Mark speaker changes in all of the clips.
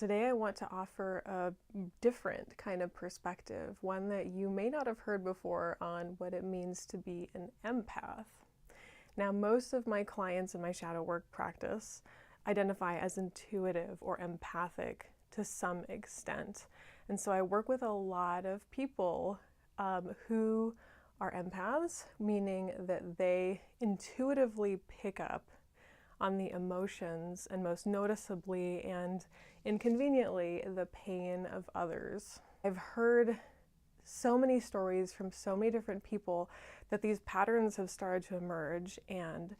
Speaker 1: Today I want to offer a different kind of perspective, one that you may not have heard before on what it means to be an empath. Now, most of my clients in my shadow work practice identify as intuitive or empathic to some extent. And so I work with a lot of people who are empaths, meaning that they intuitively pick up on the emotions and most noticeably and inconveniently the pain of others. I've heard so many stories from so many different people that these patterns have started to emerge, and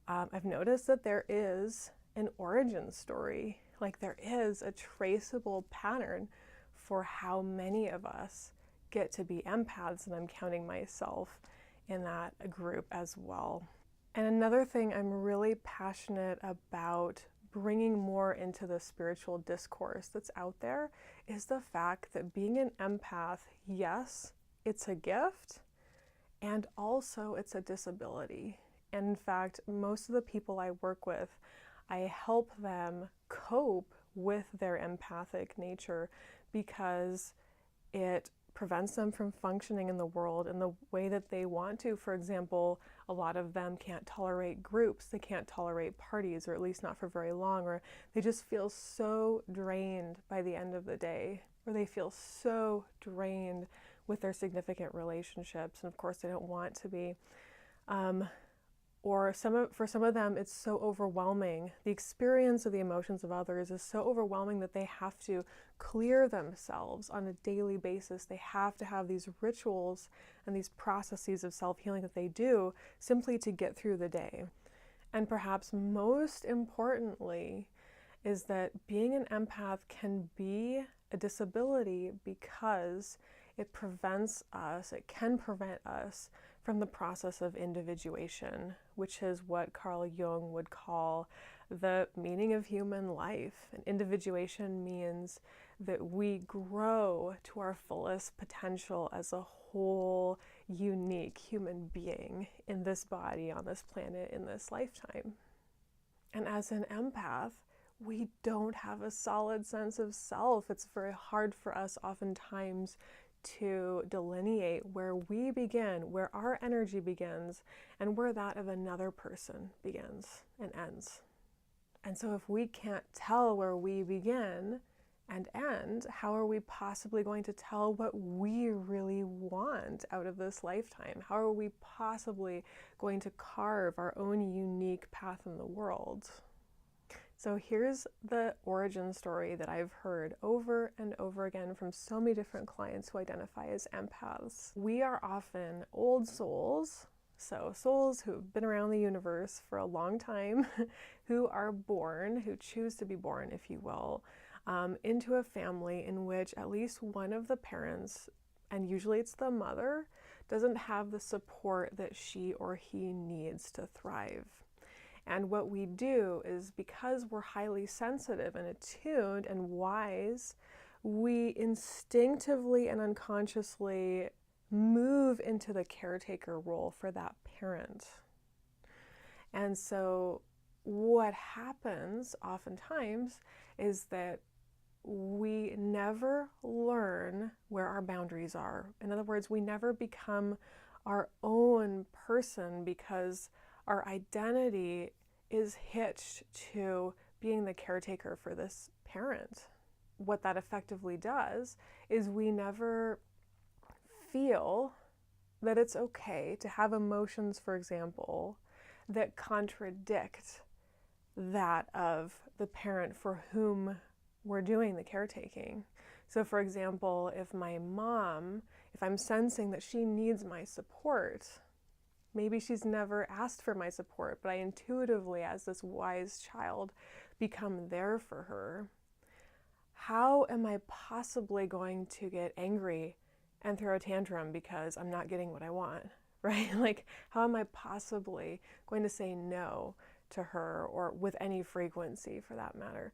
Speaker 1: I've noticed that there is an origin story, like there is a traceable pattern for how many of us get to be empaths, and I'm counting myself in that group as well. And another thing I'm really passionate about bringing more into the spiritual discourse that's out there is the fact that being an empath, yes, it's a gift, and also it's a disability. And in fact, most of the people I work with, I help them cope with their empathic nature because it prevents them from functioning in the world in the way that they want to. For example, a lot of them can't tolerate groups, they can't tolerate parties, or at least not for very long, or they just feel so drained by the end of the day, or they feel so drained with their significant relationships, and of course they don't want to be. Or for some of them, it's so overwhelming. The experience of the emotions of others is so overwhelming that they have to clear themselves on a daily basis. They have to have these rituals and these processes of self-healing that they do simply to get through the day. And perhaps most importantly is that being an empath can be a disability because it can prevent us from the process of individuation, which is what Carl Jung would call the meaning of human life. And individuation means that we grow to our fullest potential as a whole, unique human being in this body, on this planet, in this lifetime. And as an empath, we don't have a solid sense of self. It's very hard for us oftentimes to delineate where we begin, where our energy begins, and where that of another person begins and ends. And so if we can't tell where we begin and end, how are we possibly going to tell what we really want out of this lifetime? How are we possibly going to carve our own unique path in the world? So here's the origin story that I've heard over and over again from so many different clients who identify as empaths. We are often old souls, so souls who have been around the universe for a long time, who choose to be born, if you will, into a family in which at least one of the parents, and usually it's the mother, doesn't have the support that she or he needs to thrive. And what we do is, because we're highly sensitive and attuned and wise, we instinctively and unconsciously move into the caretaker role for that parent. And so what happens oftentimes is that we never learn where our boundaries are. In other words, we never become our own person because our identity is hitched to being the caretaker for this parent. What that effectively does is we never feel that it's okay to have emotions, for example, that contradict that of the parent for whom we're doing the caretaking. So for example, if I'm sensing that she needs my support, maybe she's never asked for my support, but I intuitively, as this wise child, become there for her. How am I possibly going to get angry and throw a tantrum because I'm not getting what I want, right? Like, how am I possibly going to say no to her, or with any frequency for that matter?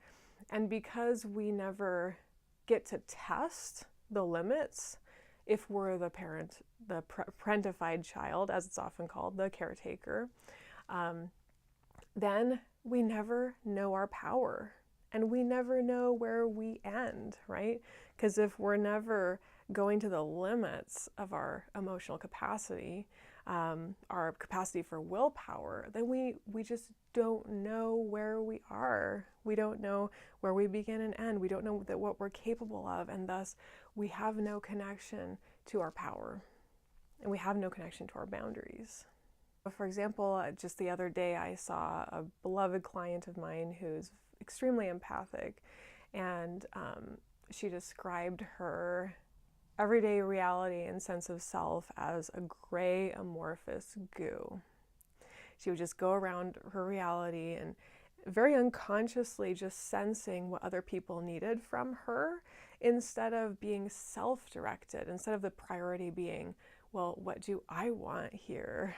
Speaker 1: And because we never get to test the limits, if we're the parent, the parentified child, as it's often called, the caretaker, then we never know our power. And we never know where we end, right? Because if we're never going to the limits of our emotional capacity, our capacity for willpower, then we just don't know where we are. We don't know where we begin and end. We don't know that what we're capable of, and thus we have no connection to our power, and we have no connection to our boundaries. For example, just the other day I saw a beloved client of mine who's extremely empathic, and she described her everyday reality and sense of self as a gray amorphous goo. She would just go around her reality and very unconsciously just sensing what other people needed from her instead of being self-directed, instead of the priority being, well, what do I want here?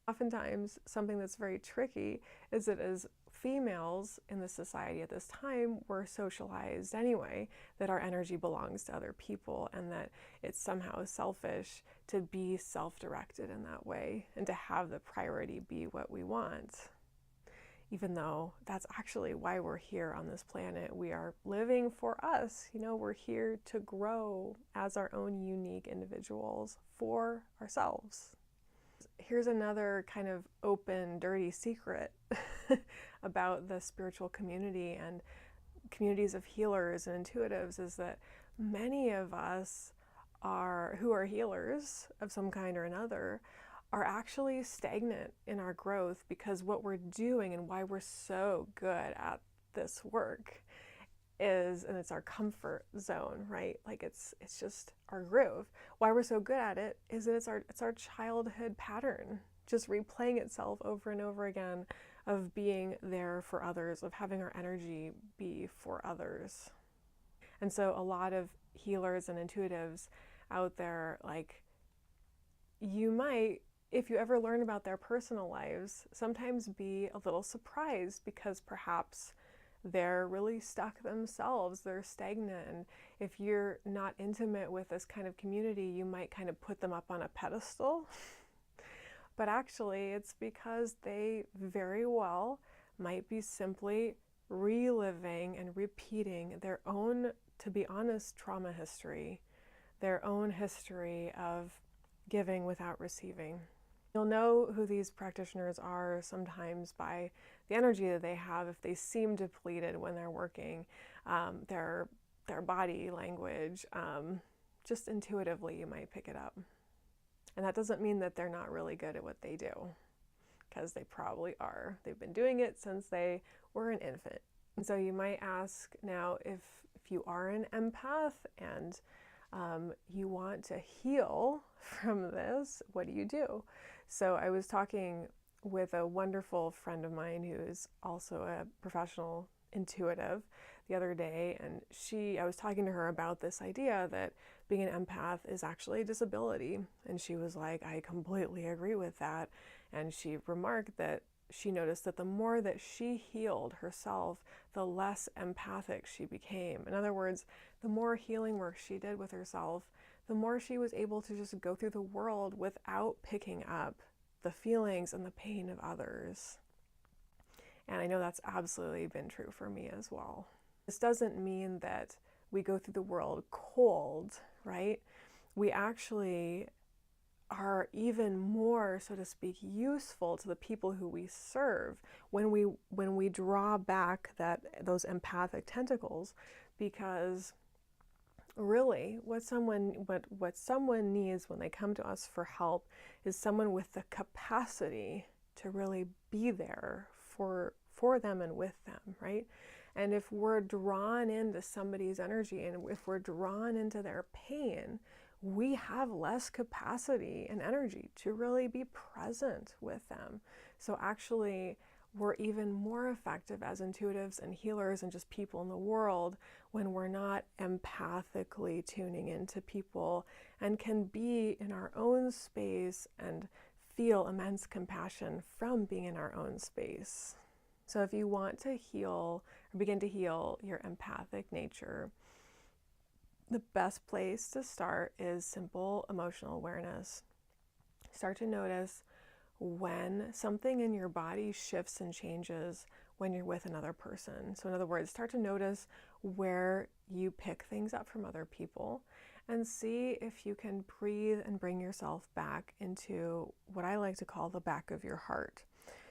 Speaker 1: Oftentimes, something that's very tricky is that as females in the society at this time, we're socialized anyway, that our energy belongs to other people and that it's somehow selfish to be self-directed in that way and to have the priority be what we want. Even though that's actually why we're here on this planet. We are living for us. We're here to grow as our own unique individuals for ourselves. Here's another kind of open, dirty secret about the spiritual community and communities of healers and intuitives is that many of us who are healers of some kind or another are actually stagnant in our growth because what we're doing and why we're so good at this work is, and it's our comfort zone, right? Like it's just our groove. Why we're so good at it is that it's our childhood pattern, just replaying itself over and over again of being there for others, of having our energy be for others. And so a lot of healers and intuitives out there, like, you might, if you ever learn about their personal lives, sometimes be a little surprised because perhaps they're really stuck themselves, they're stagnant, and if you're not intimate with this kind of community, you might kind of put them up on a pedestal. But actually, it's because they very well might be simply reliving and repeating their own, to be honest, trauma history, their own history of giving without receiving. You'll know who these practitioners are sometimes by the energy that they have. If they seem depleted when they're working, their body language, just intuitively you might pick it up. And that doesn't mean that they're not really good at what they do, because they probably are. They've been doing it since they were an infant. And so you might ask now, if you are an empath and you want to heal from this, what do you do? So I was talking with a wonderful friend of mine who is also a professional intuitive the other day, and I was talking to her about this idea that being an empath is actually a disability, and she was like, I completely agree with that. And she remarked that she noticed that the more that she healed herself, the less empathic she became. In other words, the more healing work she did with herself, the more she was able to just go through the world without picking up the feelings and the pain of others. And I know that's absolutely been true for me as well. This doesn't mean that we go through the world cold, right? We actually are even more, so to speak, useful to the people who we serve when we draw back those empathic tentacles, because really what someone needs when they come to us for help is someone with the capacity to really be there for them and with them, right? And if we're drawn into somebody's energy and if we're drawn into their pain, we have less capacity and energy to really be present with them. So actually, we're even more effective as intuitives and healers and just people in the world when we're not empathically tuning into people and can be in our own space and feel immense compassion from being in our own space. So if you want to heal or begin to heal your empathic nature, the best place to start is simple emotional awareness. Start to notice when something in your body shifts and changes, when you're with another person. So in other words, start to notice where you pick things up from other people and see if you can breathe and bring yourself back into what I like to call the back of your heart.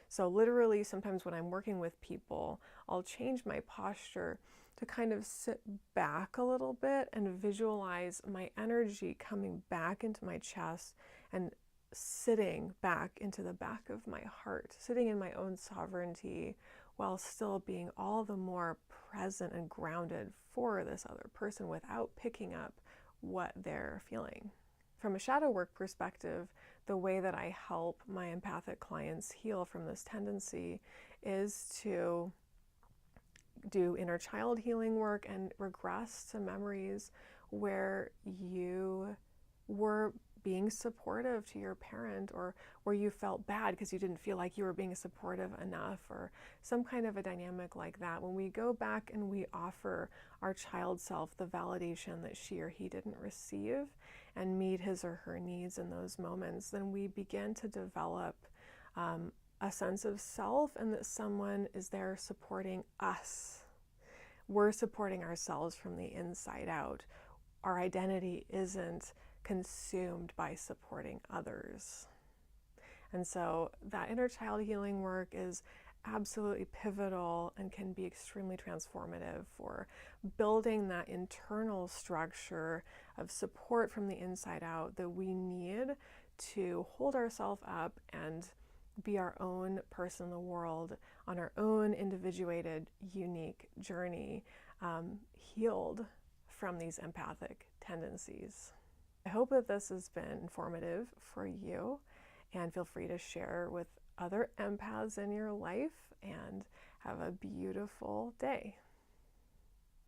Speaker 1: So literally, sometimes when I'm working with people, I'll change my posture to kind of sit back a little bit and visualize my energy coming back into my chest and sitting back into the back of my heart, sitting in my own sovereignty while still being all the more present and grounded for this other person without picking up what they're feeling. From a shadow work perspective, the way that I help my empathic clients heal from this tendency is to do inner child healing work and regress to memories where you were being supportive to your parent, or where you felt bad because you didn't feel like you were being supportive enough, or some kind of a dynamic like that. When we go back and we offer our child self the validation that she or he didn't receive and meet his or her needs in those moments, then we begin to develop a sense of self, and that someone is there supporting us. We're supporting ourselves from the inside out. Our identity isn't consumed by supporting others. And so that inner child healing work is absolutely pivotal and can be extremely transformative for building that internal structure of support from the inside out that we need to hold ourselves up and be our own person in the world on our own individuated, unique journey, healed from these empathic tendencies. I hope that this has been informative for you, and feel free to share with other empaths in your life, and have a beautiful day.